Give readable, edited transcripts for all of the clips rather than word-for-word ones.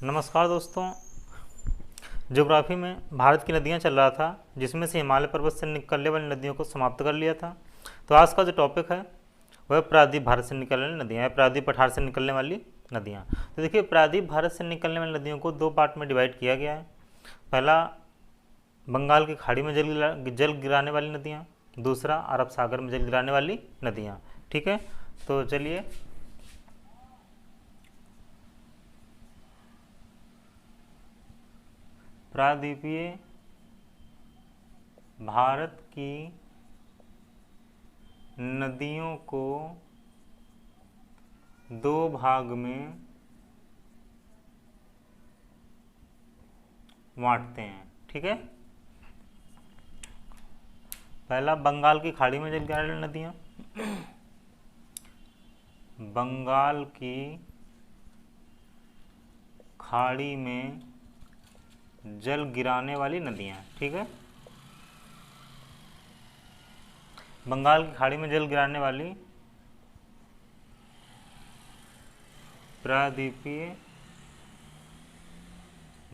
नमस्कार दोस्तों। ज्योग्राफी में भारत की नदियां चल रहा था, जिसमें से हिमालय पर्वत से निकलने वाली नदियों को समाप्त कर लिया था। तो आज का जो टॉपिक है वह प्रायद्वीप भारत से निकलने वाली नदियां है, प्रायद्वीप पठार से निकलने वाली नदियां। तो देखिए, प्रायद्वीप भारत से निकलने वाली नदियों को दो पार्ट में डिवाइड किया गया है। पहला, बंगाल की खाड़ी में जल गिराने वाली नदियाँ। दूसरा, अरब सागर में जल गिराने वाली नदियाँ। ठीक है, तो चलिए प्रायद्वीपीय भारत की नदियों को दो भाग में बांटते हैं। ठीक है, पहला, बंगाल की खाड़ी में जल गिराने वाली नदियाँ। बंगाल की खाड़ी में जल गिराने वाली नदियाँ। ठीक है, बंगाल की खाड़ी में जल गिराने वाली प्रायद्वीपीय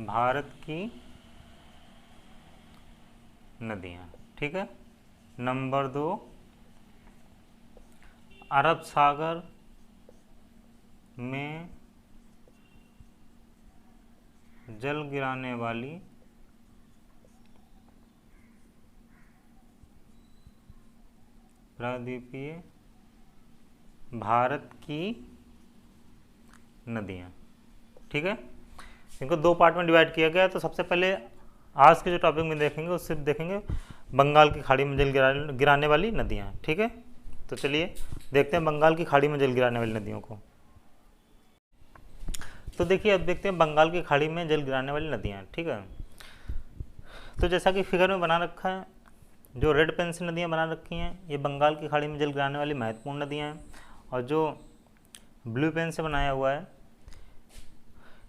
भारत की नदियाँ। ठीक है, नंबर 2, अरब सागर में जल गिराने वाली प्रायद्वीपीय भारत की नदियाँ। ठीक है, इनको दो पार्ट में डिवाइड किया गया है। तो सबसे पहले आज के जो टॉपिक में देखेंगे उससे देखेंगे बंगाल की खाड़ी में जल गिराने वाली नदियाँ। ठीक है, तो चलिए देखते हैं बंगाल की खाड़ी में जल गिराने वाली नदियों को। तो देखिए, अब देखते हैं बंगाल की खाड़ी में जल गिराने वाली नदियाँ। ठीक है, तो जैसा कि फिगर में बना रखा है, जो रेड पेन से नदियाँ बना रखी हैं ये बंगाल की खाड़ी में जल गिराने वाली महत्वपूर्ण नदियाँ हैं, और जो ब्लू पेन से बनाया हुआ है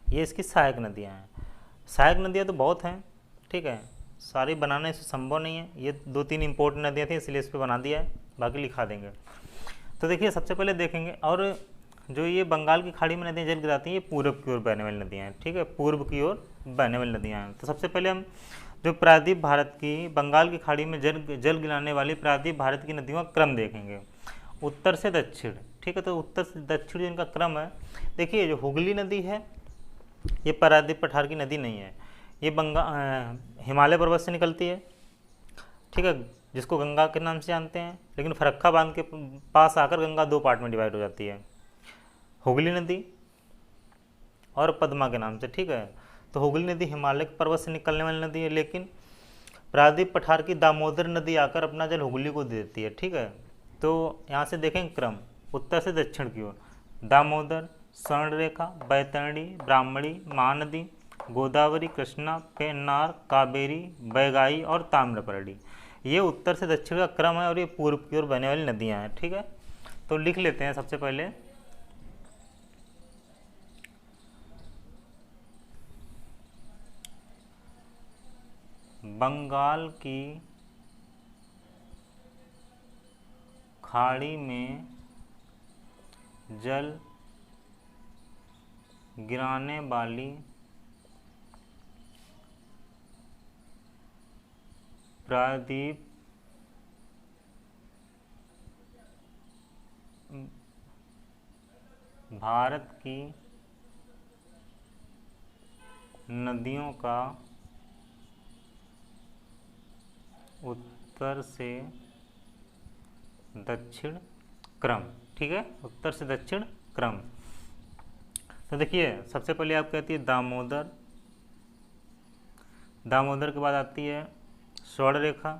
ये इसकी सहायक नदियाँ हैं। सहायक नदियाँ तो बहुत हैं, ठीक है, सारी बनाने से संभव नहीं है। ये दो तीन इंपॉर्टेंट नदियाँ थी इसलिए इस पर बना दिया है, बाकी लिखा देंगे। तो देखिए, सबसे पहले देखेंगे, और जो ये बंगाल की खाड़ी में नदियाँ जल गिराती हैं ये पूर्व की ओर बहने वाली नदियाँ हैं। ठीक है, पूर्व की ओर बहने वाली नदियाँ हैं। तो सबसे पहले हम जो प्रायद्वीप भारत की बंगाल की खाड़ी में जल गिराने वाली प्रायद्वीप भारत की नदियों का क्रम देखेंगे, उत्तर से दक्षिण। ठीक है, तो उत्तर से दक्षिण जो इनका क्रम है, देखिए जो हुगली नदी है ये प्रायद्वीप पठार की नदी नहीं है, ये हिमालय पर्वत से निकलती है। ठीक है, जिसको गंगा के नाम से जानते हैं, लेकिन फरक्का बांध के पास आकर गंगा दो पार्ट में डिवाइड हो जाती है, हुगली नदी और पद्मा के नाम से। ठीक है, तो हुगली नदी हिमालय पर्वत से निकलने वाली नदी है, लेकिन प्रायद्वीप पठार की दामोदर नदी आकर अपना जल हुगली को दे देती है। ठीक है, तो यहाँ से देखें क्रम, उत्तर से दक्षिण की ओर दामोदर, स्वर्णरेखा, बैतरणी, ब्राह्मणी, महानदी, गोदावरी, कृष्णा, पेन्नार, कावेरी, बैगाई और ताम्रपर्णी, ये उत्तर से दक्षिण का क्रम है और ये पूर्व की ओर बहने वाली नदियाँ हैं। ठीक है, तो लिख लेते हैं सबसे पहले, बंगाल की खाड़ी में जल गिराने वाली प्रायद्वीप भारत की नदियों का उत्तर से दक्षिण क्रम। ठीक है, उत्तर से दक्षिण क्रम। तो देखिए, सबसे पहले आप कहती है दामोदर, दामोदर के बाद आती है स्वर्णरेखा।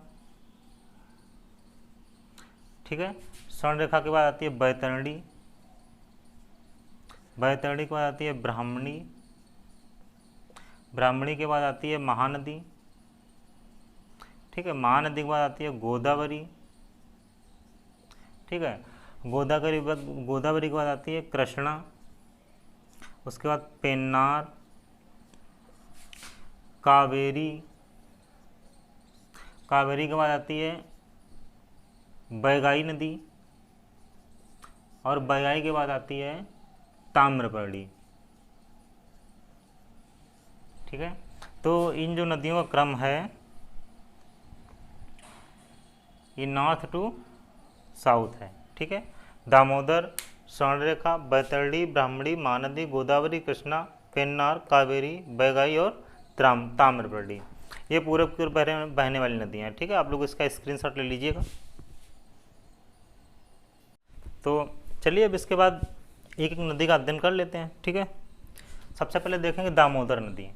ठीक है, स्वर्णरेखा के बाद आती है बैतरणी, बैतरणी के बाद आती है ब्राह्मणी, ब्राह्मणी के बाद आती है महानदी। ठीक है, महानदी के बाद आती है गोदावरी। ठीक है, गोदावरी के बाद आती है कृष्णा, उसके बाद पेन्नार, कावेरी, कावेरी के बाद आती है बैगाई नदी, और बैगाई के बाद आती है ताम्रपर्णी। ठीक है। तो इन जो नदियों का क्रम है ये नॉर्थ टू साउथ है, ठीक है। दामोदर, स्वर्णरेखा, बैतरणी, ब्राह्मणी, महानदी, गोदावरी, कृष्णा, पेन्नार, कावेरी, बैगाई और ताम्रपर्णी, ये पूरब की ओर बहने वाली नदियाँ हैं, ठीक है। आप लोग इसका स्क्रीनशॉट ले लीजिएगा। तो चलिए अब इसके बाद एक एक नदी का अध्ययन कर लेते हैं, ठीक है। सबसे पहले देखेंगे दामोदर नदी।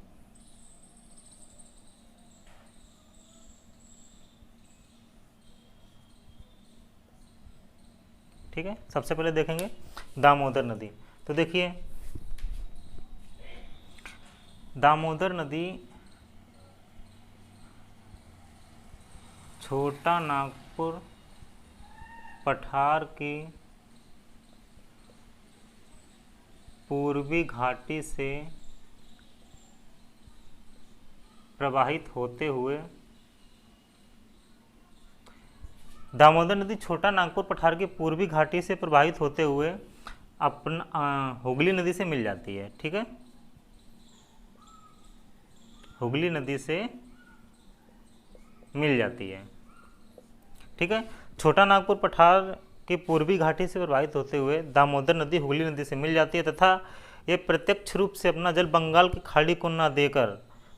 ठीक है, सबसे पहले देखेंगे दामोदर नदी। तो देखिए दामोदर नदी छोटा नागपुर पठार की पूर्वी घाटी से प्रवाहित होते हुए दामोदर नदी छोटा नागपुर पठार की पूर्वी घाटी से प्रवाहित होते हुए अपना हुगली नदी से मिल जाती है, ठीक है। हुगली नदी से मिल जाती है, ठीक है। छोटा नागपुर पठार की पूर्वी घाटी से प्रवाहित होते हुए दामोदर नदी हुगली नदी से मिल जाती है तथा ये प्रत्यक्ष रूप से अपना जल बंगाल की खाड़ी को न देकर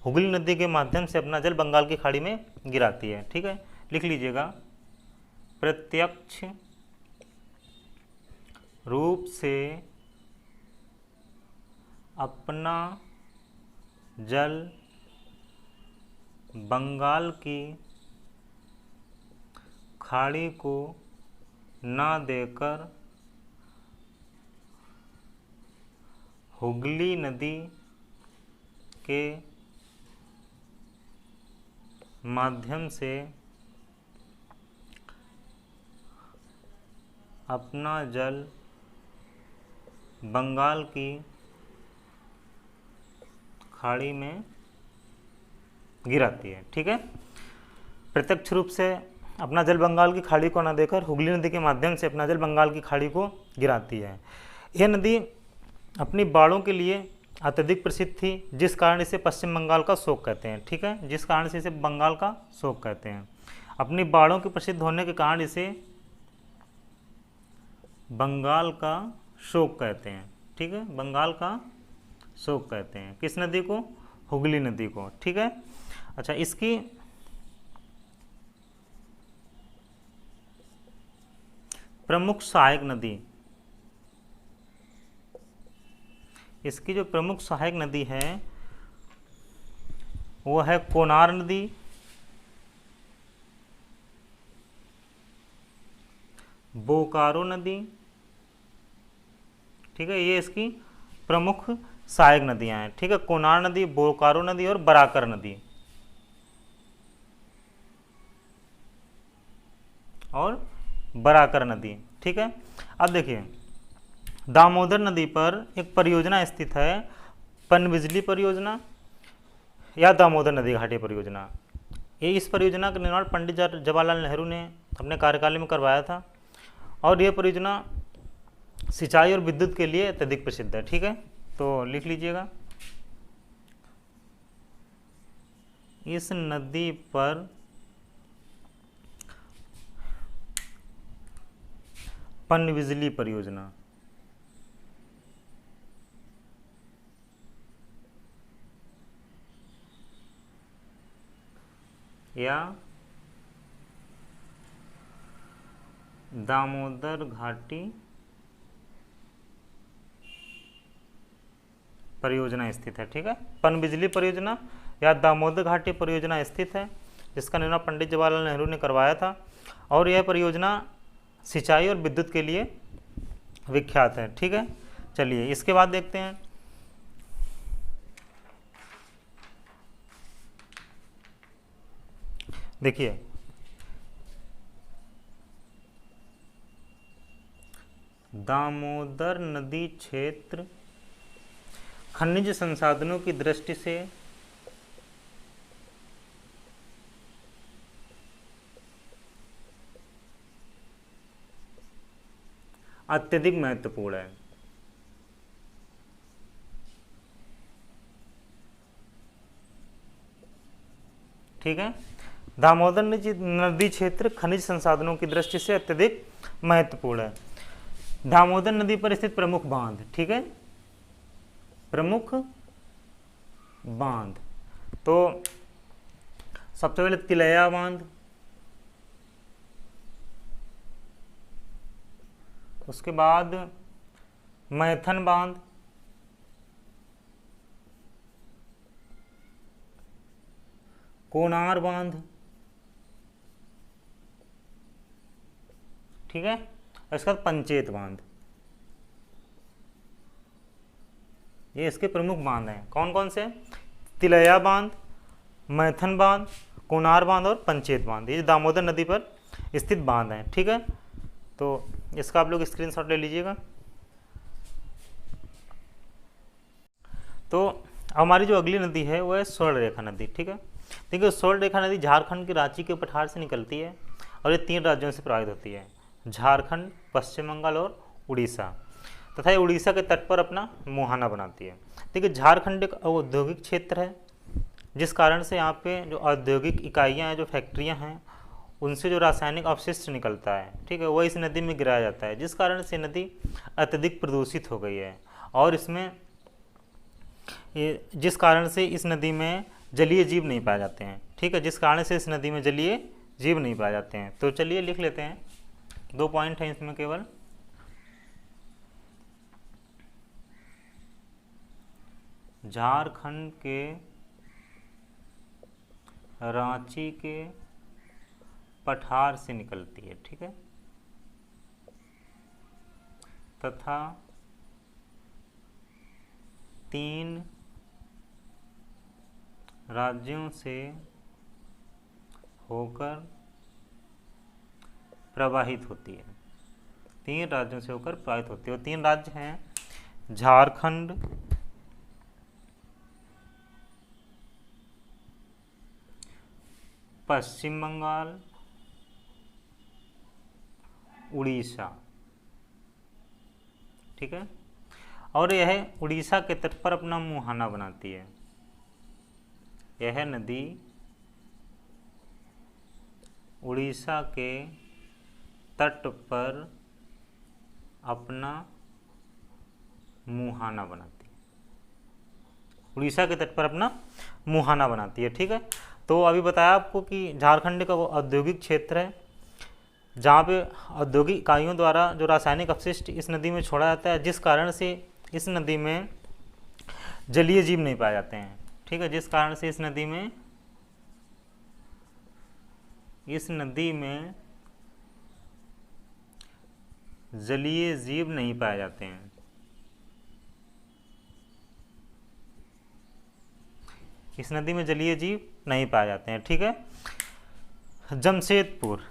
हुगली नदी के माध्यम से अपना जल बंगाल की खाड़ी में गिराती है, ठीक है। लिख लीजिएगा, प्रत्यक्ष रूप से अपना जल बंगाल की खाड़ी को न देकर हुगली नदी के माध्यम से अपना जल बंगाल की खाड़ी में गिराती है, ठीक है। प्रत्यक्ष रूप से अपना जल बंगाल की खाड़ी को न देकर हुगली नदी के माध्यम से अपना जल बंगाल की खाड़ी को गिराती है। यह नदी अपनी बाढ़ों के लिए अत्यधिक प्रसिद्ध थी, जिस कारण इसे पश्चिम बंगाल का शोक कहते हैं, ठीक है। जिस कारण से इसे बंगाल का शोक कहते हैं। अपनी बाढ़ों के प्रसिद्ध होने के कारण इसे बंगाल का शोक कहते हैं, ठीक है। बंगाल का शोक कहते हैं किस नदी को? हुगली नदी को, ठीक है। अच्छा, इसकी प्रमुख सहायक नदी, इसकी जो प्रमुख सहायक नदी है वो है कोनार नदी, बोकारो नदी, ठीक है। ये इसकी प्रमुख सहायक नदियां हैं, ठीक है। कोनार नदी, बोकारो नदी और बराकर नदी और बराकर नदी, ठीक है। अब देखिए दामोदर नदी पर एक परियोजना स्थित है, पनबिजली परियोजना या दामोदर नदी घाटी परियोजना। ये इस परियोजना का निर्माण पंडित जवाहरलाल नेहरू ने अपने कार्यकाल में करवाया था और यह परियोजना सिंचाई और विद्युत के लिए अत्यधिक प्रसिद्ध है, ठीक है। तो लिख लीजिएगा, इस नदी पर पनबिजली परियोजना या दामोदर घाटी परियोजना स्थित है, ठीक है। पनबिजली परियोजना या दामोदर घाटी परियोजना स्थित है, जिसका निर्माण पंडित जवाहरलाल नेहरू ने करवाया था और यह परियोजना सिंचाई और विद्युत के लिए विख्यात है, ठीक है। चलिए इसके बाद देखते हैं देखिए दामोदर नदी क्षेत्र खनिज संसाधनों की दृष्टि से अत्यधिक महत्वपूर्ण है। ठीक है। दामोदर नदी क्षेत्र खनिज संसाधनों की दृष्टि से अत्यधिक महत्वपूर्ण है। दामोदर नदी पर स्थित प्रमुख बांध, ठीक है, प्रमुख बांध, तो सबसे पहले तिलैया बांध, उसके बाद मैथन बांध, कोनार बांध, ठीक है, इसके बाद पंचेत बांध। ये इसके प्रमुख बांध हैं। कौन कौन से? तिलैया बांध, मैथन बांध, कोनार बांध और पंचेत बांध। ये दामोदर नदी पर स्थित बांध हैं, ठीक है। तो इसका आप लोग स्क्रीनशॉट ले लीजिएगा। तो हमारी जो अगली नदी है वो है स्वर्ण रेखा नदी, ठीक है। देखिए स्वर्ण रेखा नदी झारखंड के रांची के पठार से निकलती है और ये 3 राज्यों से प्रवाहित होती है, झारखंड, पश्चिम बंगाल और उड़ीसा, तथा ये उड़ीसा के तट पर अपना मुहाना बनाती है। देखिए झारखंड एक औद्योगिक क्षेत्र है, जिस कारण से यहाँ पे जो औद्योगिक इकाइयाँ हैं, जो फैक्ट्रियाँ हैं, उनसे जो रासायनिक अपशिष्ट निकलता है, ठीक है, वह इस नदी में गिराया जाता है, जिस कारण से नदी अत्यधिक प्रदूषित हो गई है। और इसमें जिस कारण से इस नदी में जलीय जीव नहीं पाए जाते हैं, ठीक है, जिस कारण से इस नदी में जलीय जीव नहीं पाए जाते हैं। तो चलिए लिख लेते हैं, 2 पॉइंट हैं इसमें केवल। झारखंड के रांची के पठार से निकलती है, ठीक है, तथा 3 राज्यों से होकर प्रवाहित होती है। 3 राज्यों से होकर प्रवाहित होती है और 3 राज्य हैं झारखंड, पश्चिम बंगाल, उड़ीसा, ठीक है। और यह उड़ीसा के तट पर अपना मुहाना बनाती है। यह नदी उड़ीसा के तट पर अपना मुहाना बनाती है, उड़ीसा के तट पर अपना मुहाना बनाती है, ठीक है। तो अभी बताया आपको कि झारखंड का वो औद्योगिक क्षेत्र है, जहाँ पे औद्योगिक इकाइयों द्वारा जो रासायनिक अपशिष्ट इस नदी में छोड़ा जाता है, जिस कारण से इस नदी में जलीय जीव नहीं पाए जाते हैं, ठीक है, जिस कारण से इस नदी में जलीय जीव नहीं पाए जाते हैं। इस नदी में जलीय जीव नहीं पाए जाते हैं, ठीक है। जमशेदपुर,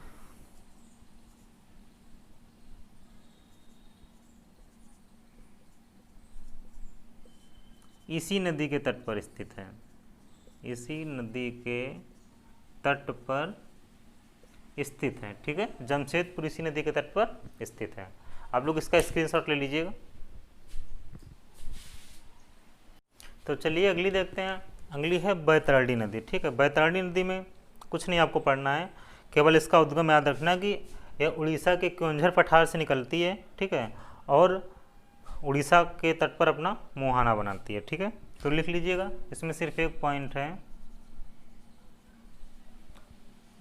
इसी नदी के तट पर स्थित है, इसी नदी के तट पर स्थित है, ठीक है। जमशेदपुर इसी नदी के तट पर स्थित है। आप लोग इसका स्क्रीनशॉट ले लीजिएगा। तो चलिए अगली देखते हैं। अगली है बैतरणी नदी, ठीक है। बैतरणी नदी में कुछ नहीं आपको पढ़ना है, केवल इसका उद्गम याद रखना कि यह उड़ीसा के क्योंझर पठार से निकलती है, ठीक है, और उड़ीसा के तट पर अपना मुहाना बनाती है, ठीक है। तो लिख लीजिएगा, इसमें सिर्फ एक पॉइंट है,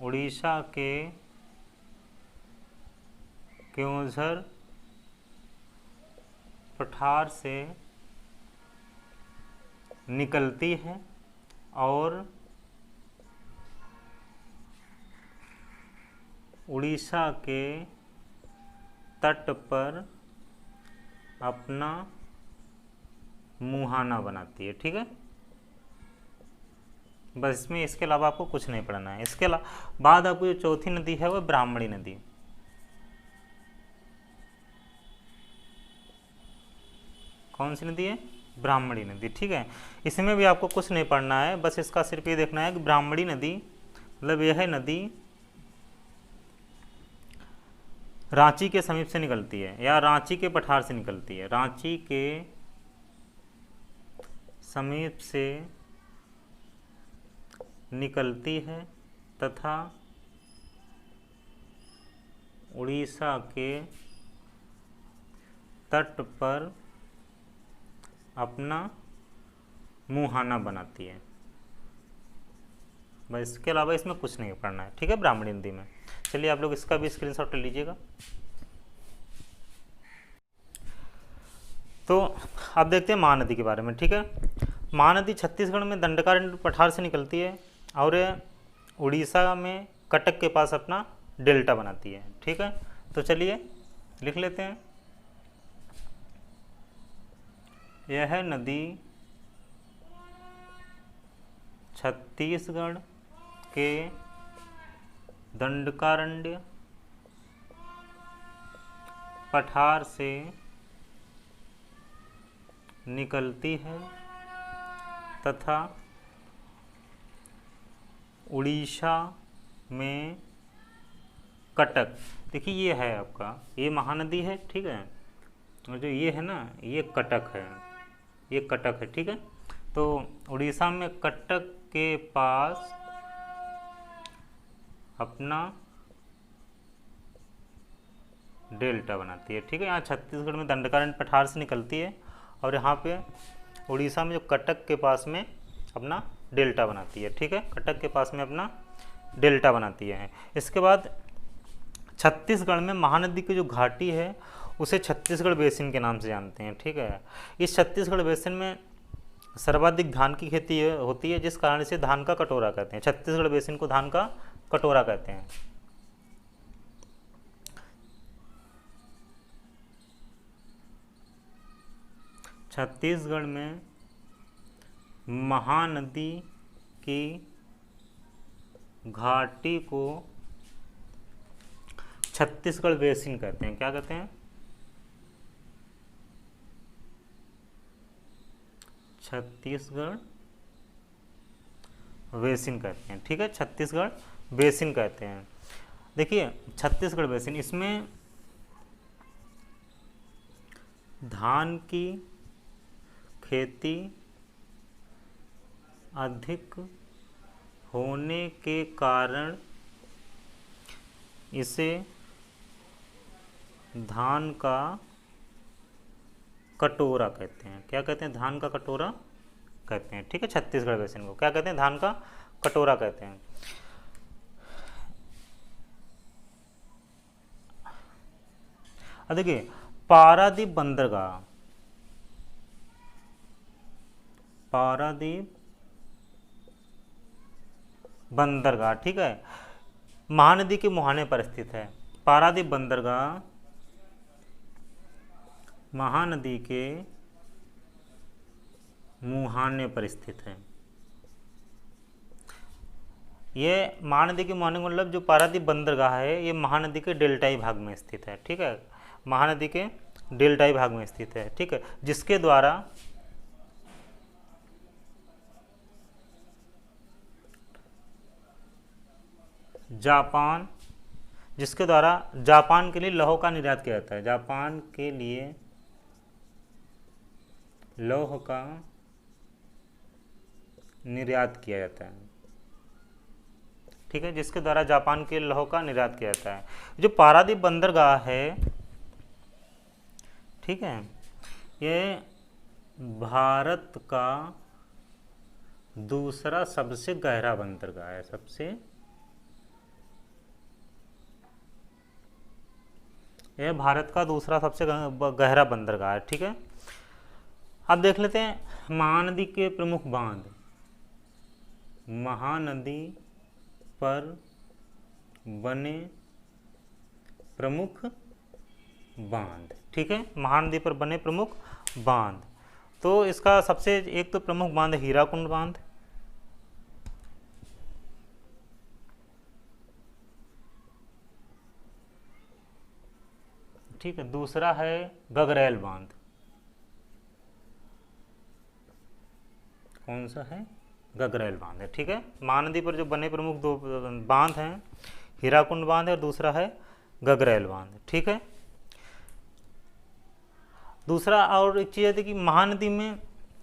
उड़ीसा के क्योंझर पठार से निकलती है और उड़ीसा के तट पर अपना मुहाना बनाती है, ठीक है। बस इसमें इसके अलावा आपको कुछ नहीं पढ़ना है। इसके बाद आपको जो चौथी नदी है वह ब्राह्मणी नदी। कौन सी नदी है? ब्राह्मणी नदी, ठीक है। इसमें भी आपको कुछ नहीं पढ़ना है, बस इसका सिर्फ ये देखना है कि ब्राह्मणी नदी मतलब यह नदी रांची के समीप से निकलती है या रांची के पठार से निकलती है। रांची के समीप से निकलती है तथा उड़ीसा के तट पर अपना मुहाना बनाती है। बस इसके अलावा इसमें कुछ नहीं पढ़ना है, ठीक है, ब्राह्मणी हिंदी में। चलिए आप लोग इसका भी स्क्रीनशॉट ले लीजिएगा। तो अब देखते हैं महानदी के बारे में, ठीक है। महानदी छत्तीसगढ़ में दंडकारण्य पठार से निकलती है और उड़ीसा में कटक के पास अपना डेल्टा बनाती है, ठीक है। तो चलिए लिख लेते हैं। यह नदी छत्तीसगढ़ के दंडकारण्य पठार से निकलती है तथा उड़ीसा में कटक, देखिए ये है आपका, ये महानदी है, ठीक है, और जो ये है ना ये कटक है, ये कटक है, ठीक है। तो उड़ीसा में कटक के पास अपना डेल्टा बनाती है, ठीक है। यहाँ छत्तीसगढ़ में दंडकारण्य पठार से निकलती है और यहाँ पे उड़ीसा में जो कटक के पास में अपना डेल्टा बनाती है, ठीक है, कटक के पास में अपना डेल्टा बनाती है। इसके बाद छत्तीसगढ़ में महानदी की जो घाटी है उसे छत्तीसगढ़ बेसिन के नाम से जानते हैं, ठीक है। इस छत्तीसगढ़ बेसिन में सर्वाधिक धान की खेती होती है, जिस कारण से धान का कटोरा कहते हैं। छत्तीसगढ़ बेसिन को धान का कटोरा कहते हैं। छत्तीसगढ़ में महानदी की घाटी को छत्तीसगढ़ बेसिन कहते हैं। क्या कहते हैं? छत्तीसगढ़ बेसिन कहते हैं, ठीक है, छत्तीसगढ़ बेसिन कहते हैं। देखिए छत्तीसगढ़ बेसिन, इसमें धान की खेती अधिक होने के कारण इसे धान का कटोरा कहते हैं। क्या कहते हैं? धान का कटोरा कहते हैं, ठीक है। छत्तीसगढ़ बेसिन को क्या कहते हैं? धान का कटोरा कहते हैं। अब देखिए पारादीप बंदरगाह, पारादीप बंदरगाह, ठीक है, महानदी के मुहाने पर स्थित है। पारादीप बंदरगाह महानदी के मुहाने पर स्थित है। ये महानदी के मुहाने मतलब जो पारादीप बंदरगाह है ये महानदी के डेल्टाई भाग में स्थित है, ठीक है, महानदी के डेल्टाई भाग में स्थित है, ठीक है, जिसके द्वारा जापान, जिसके द्वारा जापान के लिए लौह का निर्यात किया जाता है। जापान के लिए लौह का निर्यात किया जाता है, ठीक है, जिसके द्वारा जापान के लौह का निर्यात किया जाता है। जो पारादीप बंदरगाह है, ठीक है, ये भारत का दूसरा सबसे गहरा बंदरगाह है, सबसे, यह भारत का दूसरा सबसे गहरा बंदरगाह है, ठीक है। अब देख लेते हैं महानदी के प्रमुख बांध। महानदी पर बने प्रमुख बांध, ठीक है, महानदी पर बने प्रमुख बांध। तो इसका सबसे एक तो प्रमुख बांध हीराकुंड बांध, ठीक है, दूसरा है गगरेल बांध। कौन सा है? गगरेल बांध है, ठीक है। महानदी पर जो बने प्रमुख दो बांध हैं, हीराकुंड बांध है और दूसरा है गगरेल बांध, ठीक है। दूसरा और एक चीज़ है कि महानदी में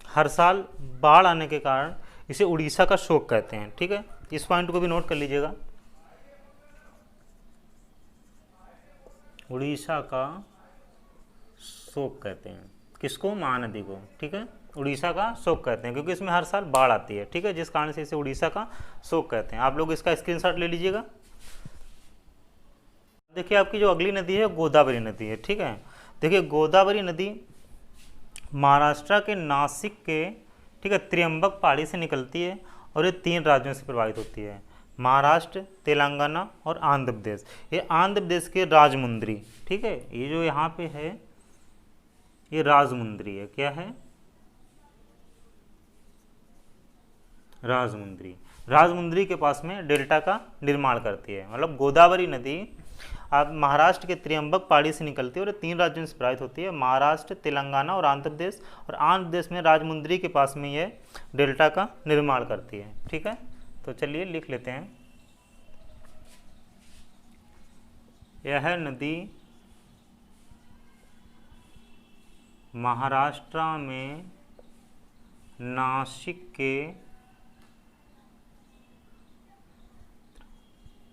हर साल बाढ़ आने के कारण इसे उड़ीसा का शोक कहते हैं, ठीक है। इस पॉइंट को भी नोट कर लीजिएगा। उड़ीसा का शोक कहते हैं किसको? महानदी को। ठीक है, उड़ीसा का शोक कहते हैं क्योंकि इसमें हर साल बाढ़ आती है। ठीक है, जिस कारण से इसे उड़ीसा का शोक कहते हैं। आप लोग इसका स्क्रीनशॉट ले लीजिएगा। देखिए आपकी जो अगली नदी है गोदावरी नदी है। ठीक है, देखिए गोदावरी नदी महाराष्ट्र के नासिक के, ठीक है, त्र्यंबक पहाड़ी से निकलती है और ये 3 राज्यों से प्रभावित होती है, महाराष्ट्र, तेलंगाना और आंध्र प्रदेश। ये आंध्र प्रदेश के राजमुंद्री, ठीक है, ये जो यहाँ पे है ये राजमुंद्री है। क्या है? राजमुंद्री। राजमुंद्री के पास में डेल्टा का निर्माण करती है। मतलब गोदावरी नदी अब महाराष्ट्र के त्र्यंबक पहाड़ी से निकलती है और 3 राज्यों से प्रभावित होती है, महाराष्ट्र, तेलंगाना और आंध्र प्रदेश। और आंध्र प्रदेश में राजमुंद्री के पास में ये डेल्टा का निर्माण करती है। ठीक है, तो चलिए लिख लेते हैं। यह नदी महाराष्ट्र में नासिक के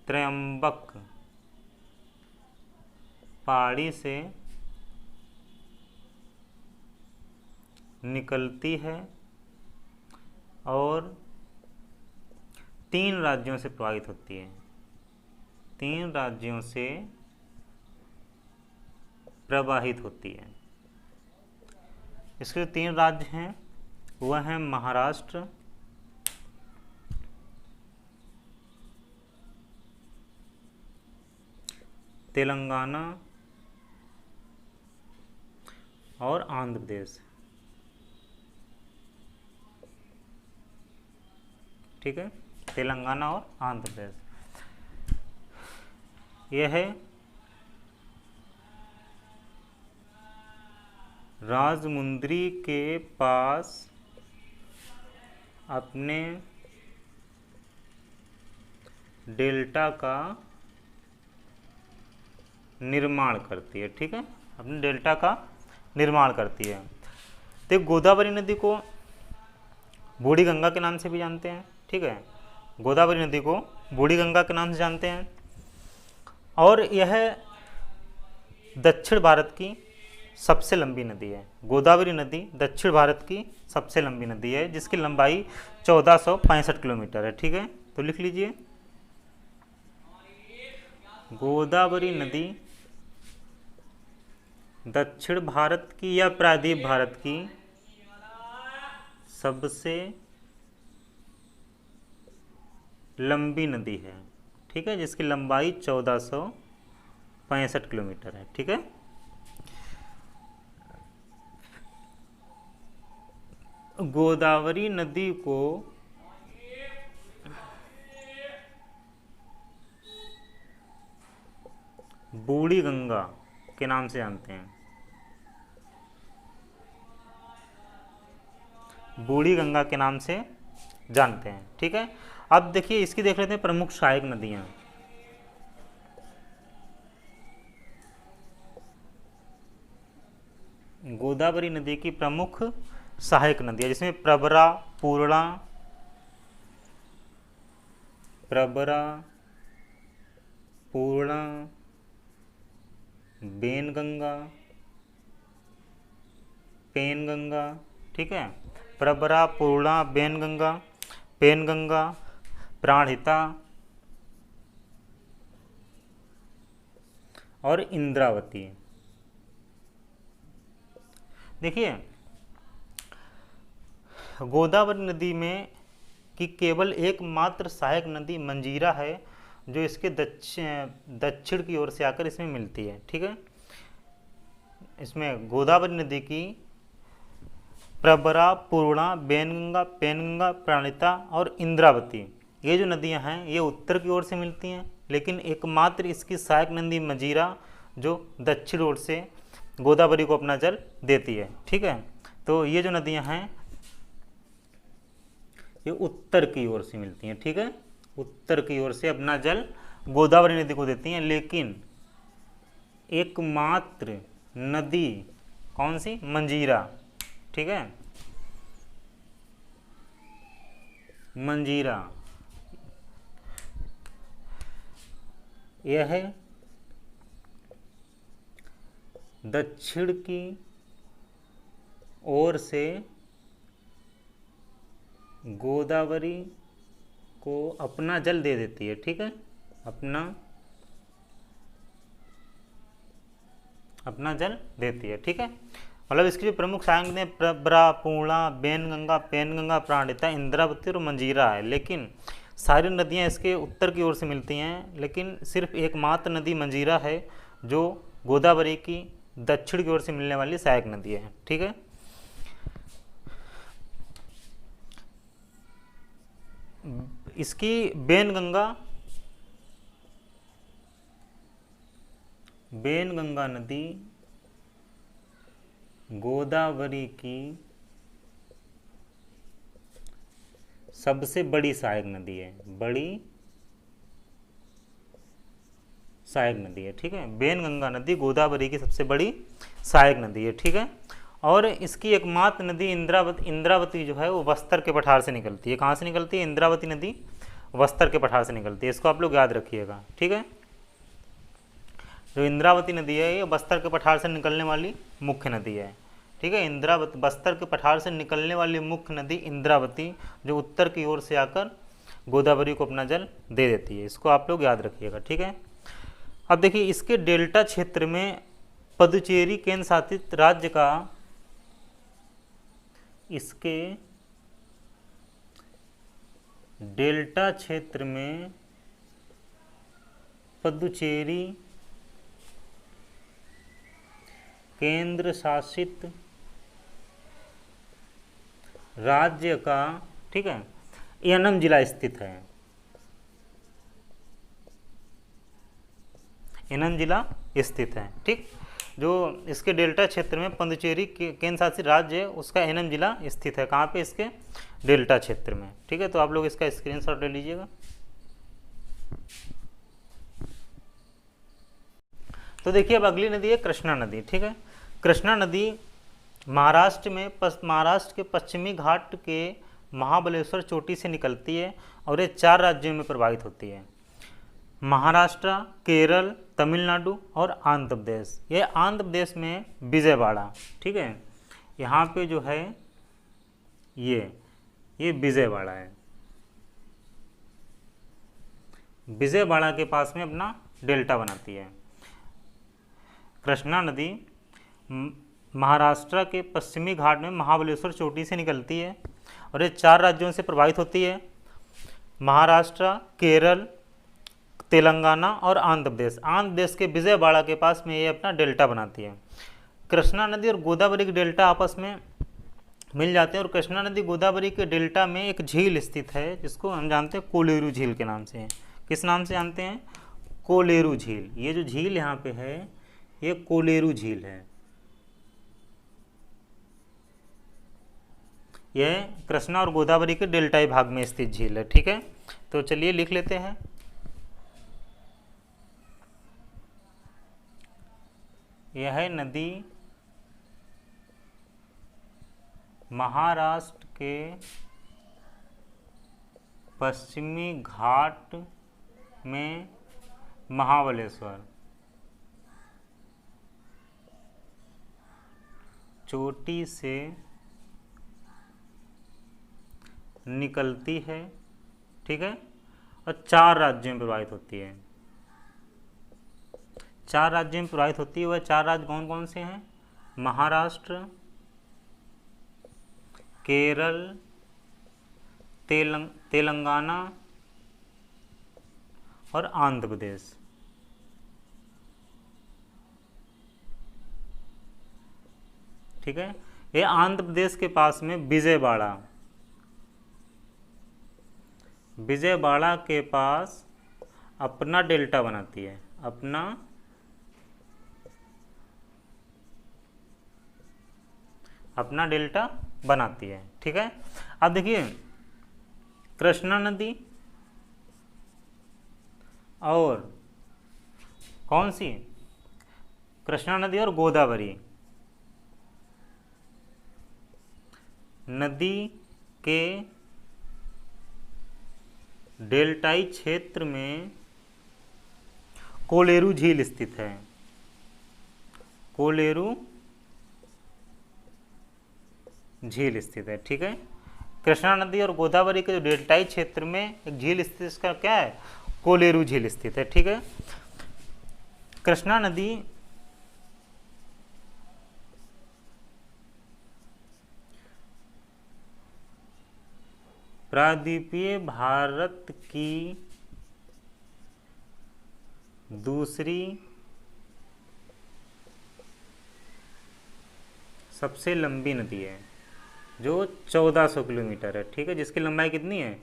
त्र्यंबक पहाड़ी से निकलती है और 3 राज्यों से प्रभावित होती है। 3 राज्यों से प्रवाहित होती है। इसके 3 राज्य हैं वह हैं महाराष्ट्र, तेलंगाना और आंध्र प्रदेश। ठीक है, तेलंगाना और आंध्र प्रदेश। यह है राजमुंद्री के पास अपने डेल्टा का निर्माण करती है। ठीक है, अपने डेल्टा का निर्माण करती है। तो गोदावरी नदी को बूढ़ी गंगा के नाम से भी जानते हैं। ठीक है, गोदावरी नदी को बूढ़ी गंगा के नाम से जानते हैं और यह दक्षिण भारत की सबसे लंबी नदी है। गोदावरी नदी दक्षिण भारत की सबसे लंबी नदी है जिसकी लंबाई 1465 किलोमीटर है। ठीक है, तो लिख लीजिए गोदावरी नदी दक्षिण भारत की या प्रायद्वीप भारत की सबसे लंबी नदी है। ठीक है, जिसकी लंबाई 1465 किलोमीटर है। ठीक है, गोदावरी नदी को बूढ़ी गंगा के नाम से जानते हैं। बूढ़ी गंगा के नाम से जानते हैं। ठीक है, अब देखिए इसकी देख लेते हैं प्रमुख सहायक नदियां। गोदावरी नदी की प्रमुख सहायक नदियां जिसमें प्रवरा, पूर्णा, बेनगंगा, पेनगंगा। ठीक है, प्रवरा, पूर्णा, बेनगंगा, पेनगंगा, प्राणहिता और इंद्रावती। देखिए गोदावरी नदी में की केवल एकमात्र सहायक नदी मंजीरा है जो इसके दक्षिण की ओर से आकर इसमें मिलती है। ठीक है, इसमें गोदावरी नदी की प्रवरा, पूर्णा, बेनगंगा, पेनगंगा, प्राणहिता और इंद्रावती ये जो नदियां हैं ये उत्तर की ओर से मिलती हैं, लेकिन एकमात्र इसकी सहायक नदी मंजीरा जो दक्षिण ओर से गोदावरी को अपना जल देती है। ठीक है, तो ये जो नदियां हैं ये उत्तर की ओर से मिलती हैं। ठीक है, उत्तर की ओर से अपना जल गोदावरी नदी को देती हैं, लेकिन एकमात्र नदी कौन सी? मंजीरा। ठीक है, मंजीरा यह दक्षिण की ओर से गोदावरी को अपना जल दे देती है। ठीक है, अपना जल देती है। ठीक है, मतलब इसकी जो प्रमुख सहायक नदियाँ प्रवरा, पूर्णा, पेनगंगा, प्राणहिता, इंद्रावती और मंजीरा है। लेकिन सारी नदियाँ इसके उत्तर की ओर से मिलती हैं, लेकिन सिर्फ एकमात्र नदी मंजीरा है जो गोदावरी की दक्षिण की ओर से मिलने वाली सहायक नदी है। ठीक है, इसकी बेनगंगा नदी गोदावरी की सबसे बड़ी सहायक नदी है, ठीक है। बेनगंगा नदी गोदावरी की सबसे बड़ी सहायक नदी है। ठीक है, और इसकी एकमात्र नदी इंद्रावती जो है वो बस्तर के पठार से निकलती है। कहाँ से निकलती है? इंद्रावती नदी बस्तर के पठार से निकलती है। इसको आप लोग याद रखिएगा। ठीक है, जो इंद्रावती नदी है ये बस्तर के पठार से निकलने वाली मुख्य नदी है। ठीक है, इंद्रावती बस्तर के पठार से निकलने वाली मुख्य नदी इंद्रावती, जो उत्तर की ओर से आकर गोदावरी को अपना जल दे देती है। इसको आप लोग याद रखिएगा। ठीक है, अब देखिए इसके डेल्टा क्षेत्र में पुदुचेरी केंद्र शासित राज्य का, इसके डेल्टा क्षेत्र में पुदुचेरी केंद्र शासित राज्य का, ठीक है, एनम जिला स्थित है। एनम जिला स्थित है। ठीक, जो इसके डेल्टा क्षेत्र में पुदुचेरी केंद्र शासित राज्य है उसका एनम जिला स्थित है। कहाँ पे? इसके डेल्टा क्षेत्र में। ठीक है, तो आप लोग इसका स्क्रीनशॉट ले लीजिएगा। तो देखिए अब अगली नदी है कृष्णा नदी। ठीक है, कृष्णा नदी महाराष्ट्र के पश्चिमी घाट के महाबलेश्वर चोटी से निकलती है और ये 4 राज्यों में प्रवाहित होती है, महाराष्ट्र, केरल, तमिलनाडु और आंध्र प्रदेश। ये आंध्र प्रदेश में विजयवाड़ा, ठीक है, यहाँ पे जो है ये विजयवाड़ा है। विजयवाड़ा के पास में अपना डेल्टा बनाती है। कृष्णा नदी महाराष्ट्र के पश्चिमी घाट में महाबलेश्वर चोटी से निकलती है और ये 4 राज्यों से प्रवाहित होती है, महाराष्ट्र, केरल, तेलंगाना और आंध्र प्रदेश। आंध्र प्रदेश के विजयवाड़ा के पास में ये अपना डेल्टा बनाती है। कृष्णा नदी और गोदावरी के डेल्टा आपस में मिल जाते हैं और कृष्णा नदी गोदावरी के डेल्टा में एक झील स्थित है जिसको हम जानते हैं कोलेरू झील के नाम से। किस नाम से जानते हैं? कोलेरू झील। ये जो झील यहाँ पे है ये कोलेरू झील है। यह कृष्णा और गोदावरी के डेल्टाई भाग में स्थित झील है। ठीक है, तो चलिए लिख लेते हैं। यह नदी महाराष्ट्र के पश्चिमी घाट में महाबलेश्वर चोटी से निकलती है, ठीक है, और 4 राज्यों में प्रवाहित होती है। 4 राज्यों में प्रवाहित होती है। वह 4 राज्य कौन कौन से हैं? महाराष्ट्र, केरल, तेलंगाना और आंध्र प्रदेश। ठीक है, ये आंध्र प्रदेश के पास में विजयवाड़ा के पास अपना डेल्टा बनाती है, अपना डेल्टा बनाती है। ठीक है, अब देखिए कृष्णा नदी और कौन सी? कृष्णा नदी और गोदावरी नदी के डेल्टाई क्षेत्र में कोलेरू झील स्थित है। कोलेरू झील स्थित है, ठीक है। कृष्णा नदी और गोदावरी के जो डेल्टाई क्षेत्र में एक झील स्थित, इसका क्या है, कोलेरू झील स्थित है, ठीक है। कृष्णा नदी प्रायद्वीपीय भारत की दूसरी सबसे लंबी नदी है, जो 1400 किलोमीटर है, ठीक है, जिसकी लंबाई कितनी है,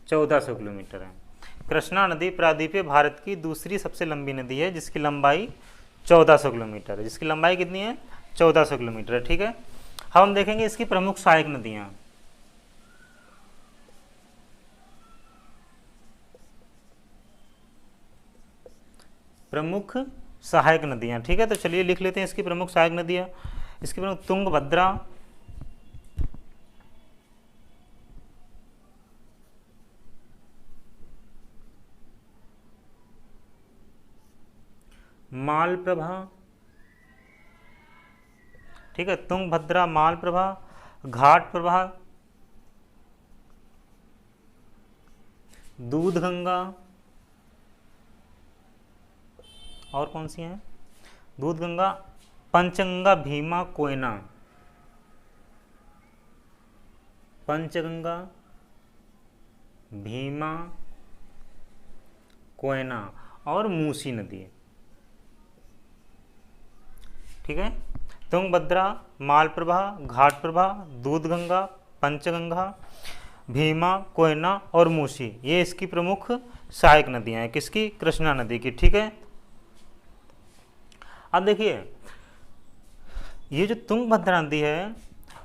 1400 किलोमीटर है। कृष्णा नदी प्रायद्वीपीय भारत की दूसरी सबसे लंबी नदी है, जिसकी लंबाई 1400 किलोमीटर है। जिसकी लंबाई कितनी है, 1400 किलोमीटर है, ठीक है। हम देखेंगे इसकी प्रमुख सहायक नदियाँ। प्रमुख सहायक नदियाँ, ठीक है। तो चलिए लिख लेते हैं इसकी प्रमुख सहायक नदियाँ। इसकी प्रमुख तुंगभद्रा, मालप्रभा, ठीक है, तुंगभद्रा, मालप्रभा, घाटप्रभा, दूधगंगा, और कौन सी हैं, दूधगंगा, पंचगंगा, भीमा, कोयना, पंचगंगा, भीमा, कोयना और मूसी नदी, ठीक है। तुंगभद्रा, मालप्रभा, घाटप्रभा, दूधगंगा, पंचगंगा, भीमा, कोयना और मूसी, ये इसकी प्रमुख सहायक नदियां हैं, किसकी, कृष्णा नदी की, ठीक है। अब देखिए, ये जो तुंगभद्रा नदी है,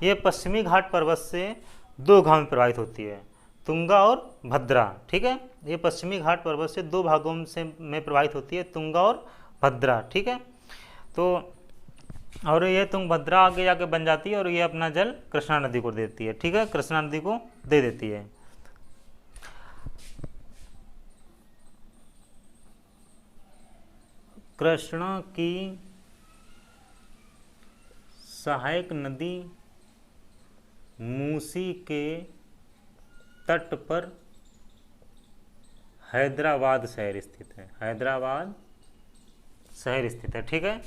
ये पश्चिमी घाट पर्वत से दो भागों में प्रवाहित होती है, तुंगा और भद्रा, ठीक है। ये पश्चिमी घाट पर्वत से दो भागों में प्रवाहित होती है, तुंगा और भद्रा, ठीक है। तो और ये तुंगभद्रा आगे जाके बन जाती है और ये अपना जल कृष्णा नदी को देती है, ठीक है, कृष्णा नदी को दे देती है। कृष्णा की सहायक नदी मूसी के तट पर हैदराबाद शहर स्थित है, हैदराबाद शहर स्थित है, ठीक है।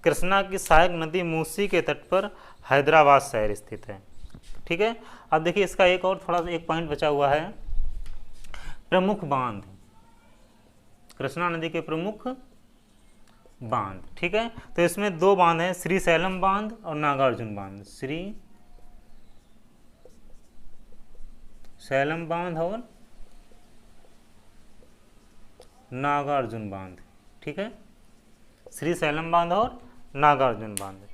कृष्णा की सहायक नदी मूसी के तट पर हैदराबाद शहर स्थित है, ठीक है। अब देखिए इसका एक और थोड़ा सा एक पॉइंट बचा हुआ है, प्रमुख बांध, कृष्णा नदी के प्रमुख बांध, ठीक है। तो इसमें दो बांध हैं, श्री सैलम बांध और नागार्जुन बांध, श्री सैलम बांध और नागार्जुन बांध, ठीक है, श्री सैलम बांध और नागार्जुन बांध।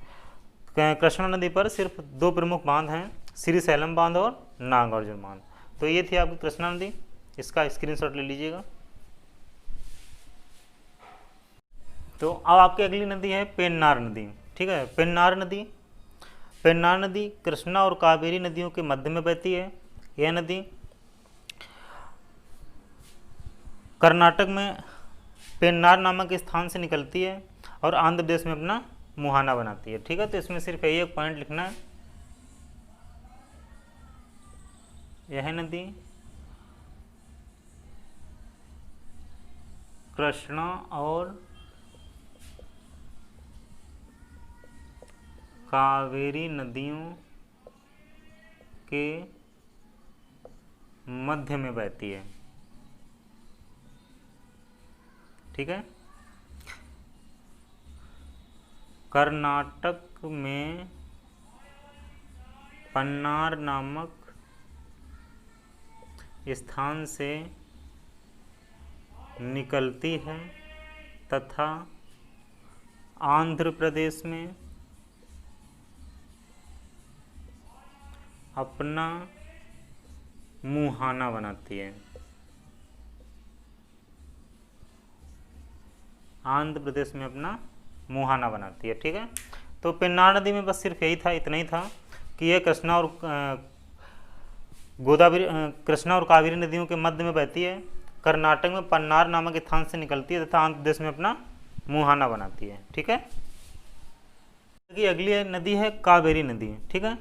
कृष्णा नदी पर सिर्फ दो प्रमुख बांध हैं, श्री सैलम बांध और नागार्जुन बांध। तो ये थी आपकी कृष्णा नदी, इसका स्क्रीनशॉट ले लीजिएगा। तो अब आपकी अगली नदी है पेन्नार नदी, ठीक है। पेन्नार नदी, पेन्नार नदी कृष्णा और कावेरी नदियों के मध्य में बहती है। यह नदी कर्नाटक में पेन्नार नामक स्थान से निकलती है और आंध्र प्रदेश में अपना मुहाना बनाती है, ठीक है। तो इसमें सिर्फ यही एक पॉइंट लिखना है, यह नदी कृष्णा और कावेरी नदियों के मध्य में बहती है, ठीक है। कर्नाटक में पन्नार नामक स्थान से निकलती है तथा आंध्र प्रदेश में अपना मुहाना बनाती है, आंध्र प्रदेश में अपना मुहाना बनाती है, ठीक है। तो पेन्नार नदी में बस सिर्फ यही था, इतना ही था कि यह कृष्णा और गोदावरी, कृष्णा और कावेरी नदियों के मध्य में बहती है। कर्नाटक में पन्नार नामक स्थान से निकलती है तथा आंध्र प्रदेश में अपना मुहाना बनाती है। ठीक है, अगली नदी है कावेरी नदी। ठीक है,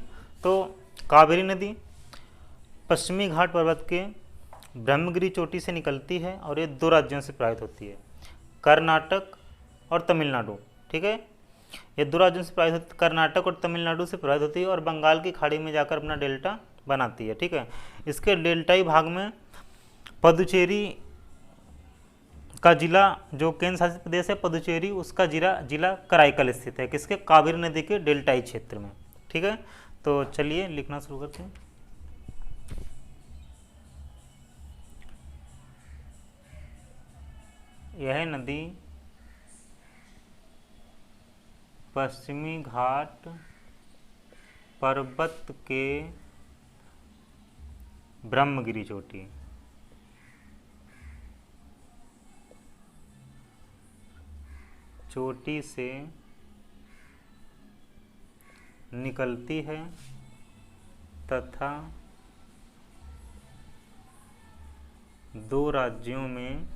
तो कावेरी नदी पश्चिमी घाट पर्वत के ब्रह्मगिरी चोटी से निकलती है और ये 2 राज्यों से प्रवाहित होती है, कर्नाटक और तमिलनाडु। ठीक है, ये 2 राज्यों से प्रवाहित होती है, कर्नाटक और तमिलनाडु से प्रवाहित होती है और बंगाल की खाड़ी में जाकर अपना डेल्टा बनाती है। ठीक है, इसके डेल्टाई भाग में पुदुचेरी का जिला, जो केंद्र शासित प्रदेश है पुदुचेरी, उसका जिला कराईकल स्थित है, किसके, कावेरी नदी के डेल्टाई क्षेत्र में। ठीक है, तो चलिए लिखना शुरू करते हैं। यह नदी पश्चिमी घाट पर्वत के ब्रह्मगिरी चोटी से निकलती है तथा 2 राज्यों में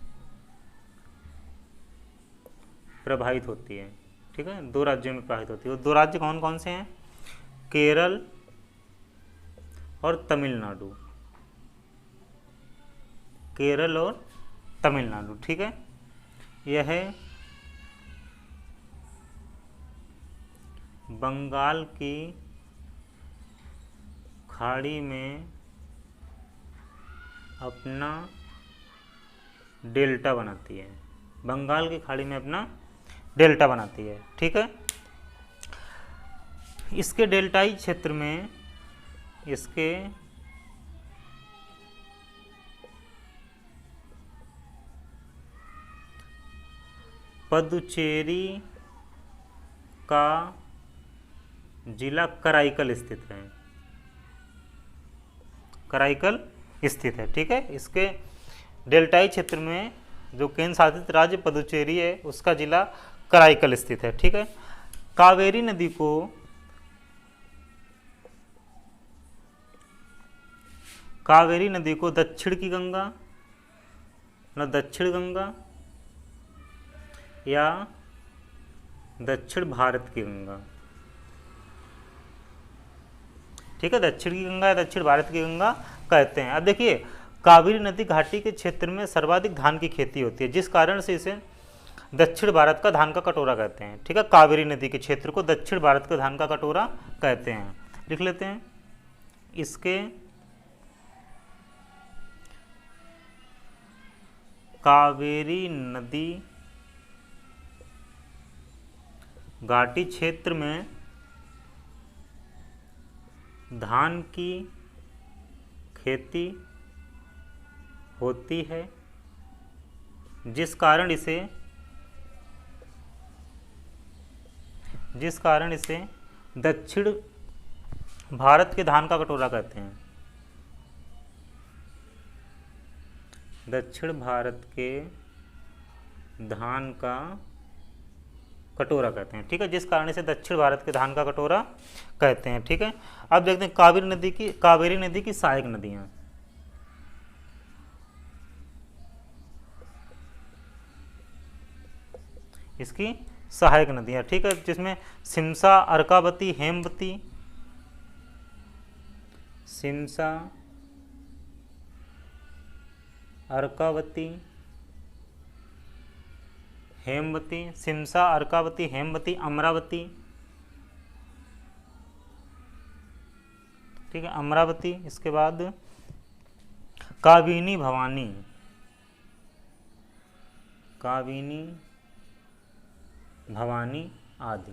प्रवाहित होती है। ठीक है, 2 राज्यों में प्रवाहित होती है। वो 2 राज्य कौन कौन से हैं, केरल और तमिलनाडु, केरल और तमिलनाडु। ठीक है, यह बंगाल की खाड़ी में अपना डेल्टा बनाती है, बंगाल की खाड़ी में अपना डेल्टा बनाती है। ठीक है, इसके डेल्टाई क्षेत्र में इसके पुदुचेरी का जिला कराईकल स्थित है, कराईकल स्थित है। ठीक है, इसके डेल्टाई क्षेत्र में जो केंद्र शासित राज्य पुदुचेरी है उसका जिला कराईकल स्थित है। ठीक है, कावेरी नदी को दक्षिण की गंगा न दक्षिण गंगा या दक्षिण भारत की गंगा, ठीक है, दक्षिण की गंगा या दक्षिण भारत की गंगा कहते हैं। अब देखिए, कावेरी नदी घाटी के क्षेत्र में सर्वाधिक धान की खेती होती है, जिस कारण से इसे दक्षिण भारत का धान का कटोरा कहते हैं। ठीक है, कावेरी नदी के क्षेत्र को दक्षिण भारत का धान का कटोरा कहते हैं। लिख लेते हैं, इसके कावेरी नदी घाटी क्षेत्र में धान की खेती होती है, जिस कारण इसे दक्षिण भारत के धान का कटोरा कहते हैं, दक्षिण भारत के धान का कटोरा कहते हैं। ठीक है, जिस कारण इसे दक्षिण भारत के धान का कटोरा कहते हैं। ठीक है, अब देखते हैं कावेरी नदी की सहायक नदियां। इसकी सहायक नदियां, ठीक है, जिसमें सिमसा, अर्कावती, हेमवती, सिमसा, अर्कावती, हेमवती, सिमसा, अर्कावती, हेमवती, अमरावती, ठीक है, अमरावती। इसके बाद काबिनी भवानी, काबिनी भवानी आदि,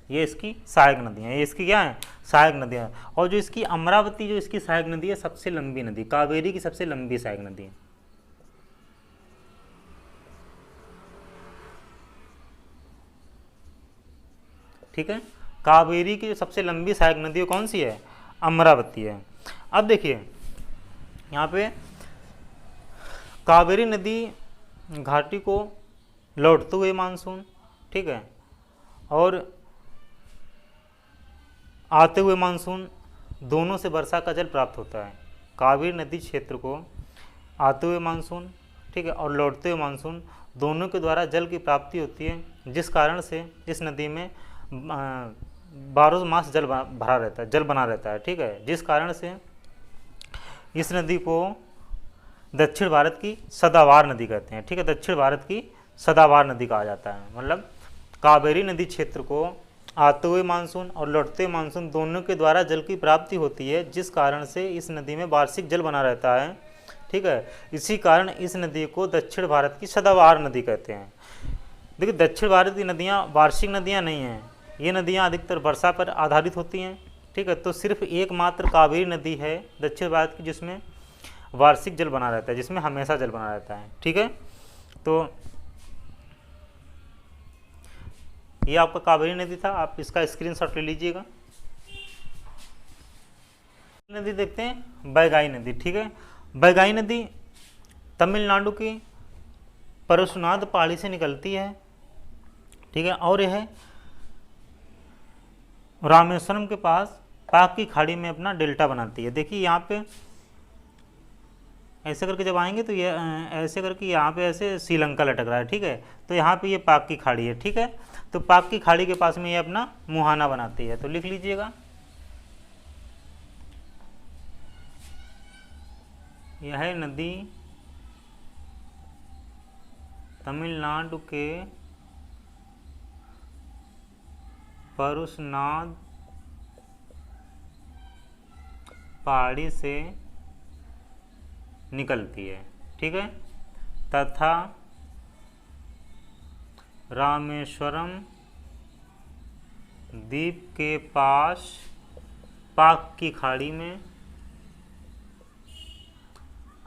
ये इसकी सहायक नदियाँ, ये इसकी क्या है, सहायक नदियाँ। और जो इसकी अमरावती, जो इसकी सहायक नदी है, सबसे लंबी नदी, कावेरी की सबसे लंबी सहायक नदी है। ठीक है, कावेरी की जो सबसे लंबी सहायक नदी कौन सी है, अमरावती है। अब देखिए यहाँ पे कावेरी नदी घाटी को लौटते हुए मानसून, ठीक है, और आते हुए मानसून, दोनों से वर्षा का जल प्राप्त होता है। कावेरी नदी क्षेत्र को आते हुए मानसून, ठीक है, और लौटते हुए मानसून दोनों के द्वारा जल की प्राप्ति होती है, जिस कारण से इस नदी में 12 मास जल भरा रहता है, जल बना रहता है, ठीक है, जिस कारण से इस नदी को दक्षिण भारत की सदाबहार नदी कहते हैं, ठीक है, दक्षिण भारत की सदाबहार नदी कहा जाता है। मतलब कावेरी नदी क्षेत्र को आते हुए मानसून और लौटते हुए मानसून दोनों के द्वारा जल की प्राप्ति होती है, जिस कारण से इस नदी में वार्षिक जल बना रहता है, ठीक है। इसी कारण इस नदी को दक्षिण भारत की सदाबहार नदी कहते हैं। देखिए, दक्षिण भारत की नदियाँ वार्षिक नदियाँ नहीं हैं, ये नदियाँ अधिकतर वर्षा पर आधारित होती हैं, ठीक है। तो सिर्फ एकमात्र कावेरी नदी है दक्षिण भारत की जिसमें वार्षिक जल बना रहता है, जिसमें हमेशा जल बना रहता है, ठीक है। तो ये आपका कावेरी नदी था, आप इसका स्क्रीनशॉट ले लीजिएगा। नदी देखते हैं बैगाई नदी, ठीक है। बैगाई नदी तमिलनाडु की परशुनाथ पहाड़ी से निकलती है, ठीक है, और यह रामेश्वरम के पास पाक की खाड़ी में अपना डेल्टा बनाती है। देखिए यहाँ पे ऐसे करके जब आएंगे तो ये ऐसे करके यहाँ पे ऐसे श्रीलंका लटक रहा है, ठीक है, तो यहाँ पे ये पाक की खाड़ी है, ठीक है। तो पाक की खाड़ी के पास में ये अपना मुहाना बनाती है, तो लिख लीजिएगा, यह नदी तमिलनाडु के परशुनाथ पहाड़ी से निकलती है, ठीक है, तथा रामेश्वरम द्वीप के पास पाक की खाड़ी में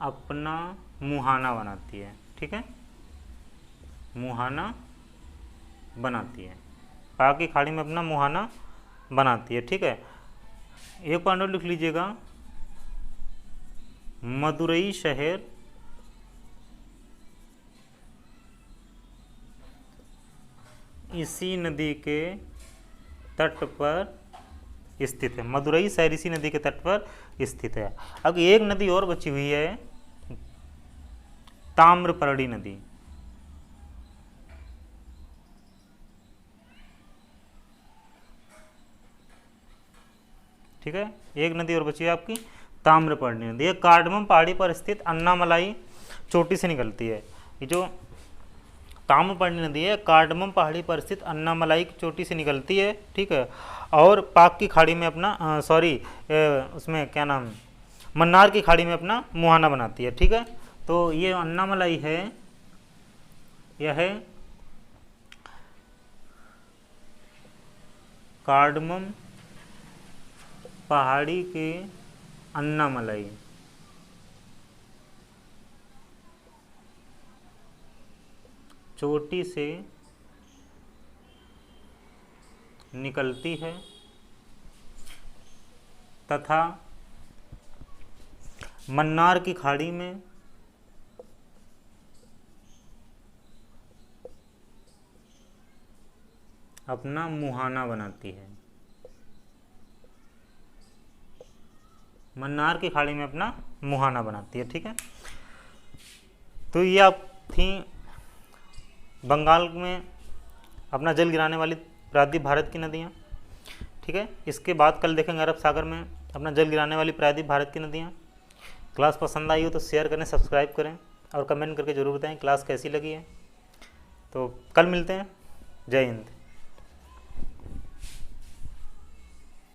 अपना मुहाना बनाती है, ठीक है, मुहाना बनाती है, पाक की खाड़ी में अपना मुहाना बनाती है, ठीक है। एक पॉइंट और लिख लीजिएगा, मदुरई शहर इसी नदी के तट पर स्थित है। मदुरई शहर इसी नदी के तट पर स्थित है। अब एक नदी और बची हुई है, ताम्रपर्णी नदी, ठीक है, एक नदी और बची है आपकी ताम्रपर्णी नदी। ये कार्डमम पहाड़ी पर स्थित अन्नामलाई चोटी से निकलती है। ये जो ताम्रपर्णी नदी है कार्डमम पहाड़ी पर स्थित अन्नामलाई की चोटी से निकलती है, ठीक है, और पाक की खाड़ी में अपना उसमें क्या नाम, मन्नार की खाड़ी में अपना मुहाना बनाती है, ठीक है। तो ये अन्नामलाई है, यह है कार्डमम पहाड़ी के अन्नामलाई चोटी से निकलती है तथा मन्नार की खाड़ी में अपना मुहाना बनाती है, मन्नार की खाड़ी में अपना मुहाना बनाती है, ठीक है। तो ये आप थी बंगाल में अपना जल गिराने वाली प्रायद्वीप भारत की नदियाँ, ठीक है। इसके बाद कल देखेंगे अरब सागर में अपना जल गिराने वाली प्रायद्वीप भारत की नदियाँ। क्लास पसंद आई हो तो शेयर करें, सब्सक्राइब करें और कमेंट करके ज़रूर बताएं क्लास कैसी लगी है। तो कल मिलते हैं, जय हिंद।